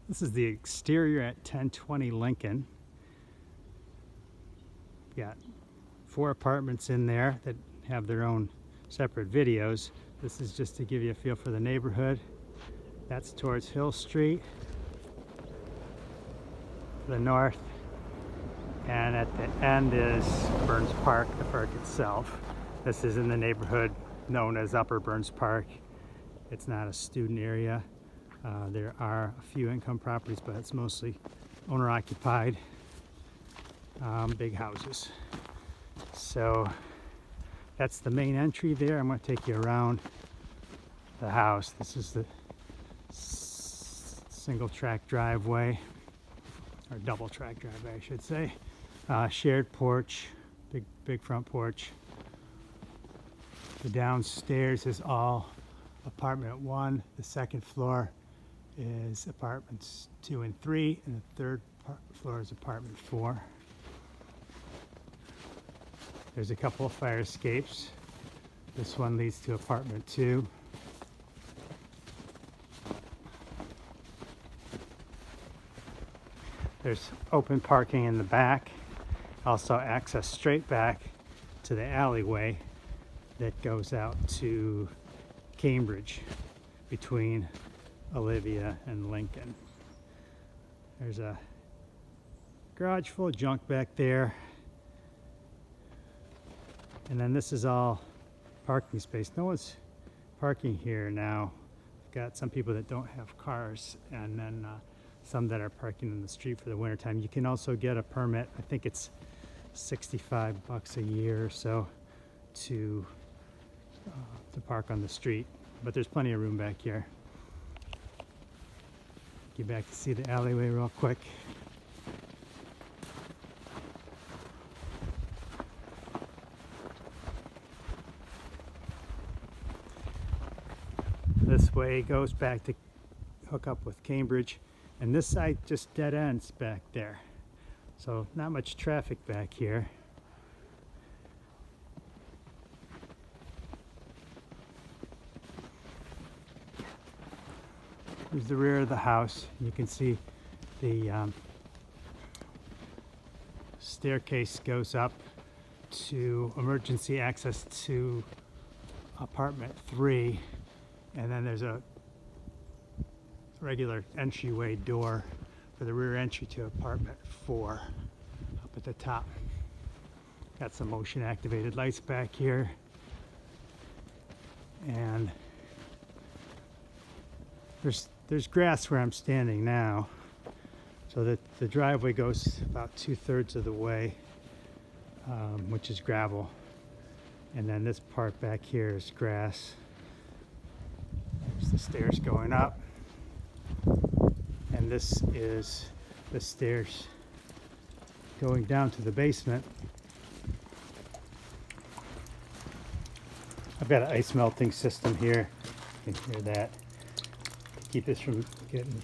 This is the exterior at 1020 Lincoln. Got 4 apartments in there that have their own separate videos. This is just to give you a feel for the neighborhood. That's towards Hill Street, to the north. And at the end is Burns Park, the park itself. This is in the neighborhood known as Upper Burns Park. It's not a student area. There are a few income properties, but it's mostly owner-occupied, big houses. So that's the main entry there. I'm going to take you around the house. This is the single track driveway, or double track driveway, I should say. Shared porch, big front porch. The downstairs is all apartment 1. The second floor is apartments 2 and 3, and the third floor is apartment 4. There's a couple of fire escapes. This one leads to apartment 2. There's open parking in the back. Also access straight back to the alleyway that goes out to Cambridge between Olivia and Lincoln. There's a garage full of junk back there. And then this is all parking space. No one's parking here now. We've got some people that don't have cars, and then some that are parking in the street for the wintertime. You can also get a permit. I think it's $65 a year or so to park on the street, but there's plenty of room back here. Get back to see the alleyway real quick. This way goes back to hook up with Cambridge, and this side just dead ends back there. So not much traffic back here. Here's the rear of the house. You can see the staircase goes up to emergency access to apartment 3, and then there's a regular entryway door for the rear entry to apartment 4 up at the top. Got some motion activated lights back here, and there's grass where I'm standing now, so that the driveway goes about 2/3 of the way, which is gravel, and then this part back here is grass. There's the stairs going up, and this is the stairs going down to the basement. I've got an ice melting system here. You can hear that. Keep this from getting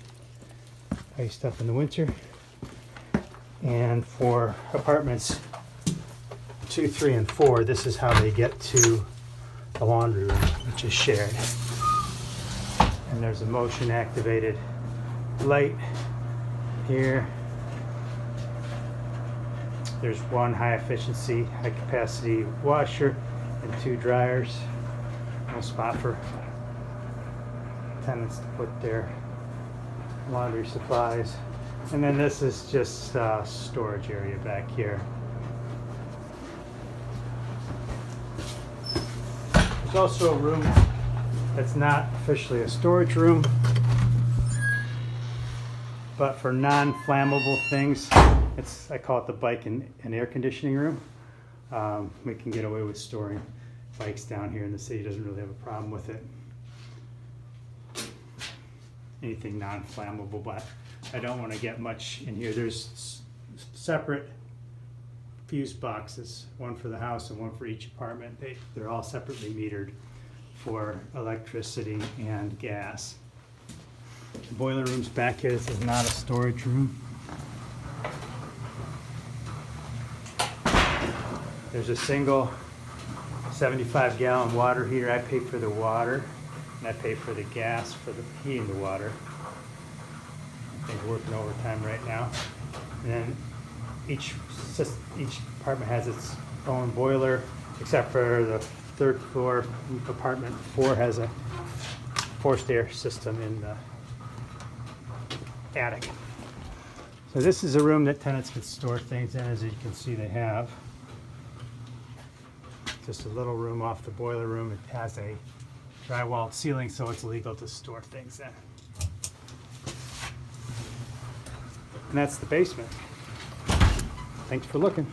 iced up in the winter. And for apartments 2, 3, and 4, this is how they get to the laundry room, which is shared. And there's a motion activated light here. There's one high efficiency, high capacity washer and 2 dryers. No spot for tenants to put their laundry supplies. And then this is just storage area back here. There's also a room that's not officially a storage room, but for non-flammable things, I call it the bike and air conditioning room. We can get away with storing bikes down here, and the city doesn't really have a problem with it. Anything non-flammable, but I don't want to get much in here. There's separate fuse boxes, one for the house and one for each apartment. They're all separately metered for electricity and gas. The boiler room's back here. This is not a storage room. There's a single 75-gallon water heater. I pay for the water, and I pay for the gas for the heating the water. I think working overtime right now. And then each apartment has its own boiler, except for the third floor apartment 4 has a forced air system in the attic. So this is a room that tenants can store things in. As you can see, they have just a little room off the boiler room. It has a drywalled ceiling, so it's legal to store things in. And that's the basement. Thanks for looking.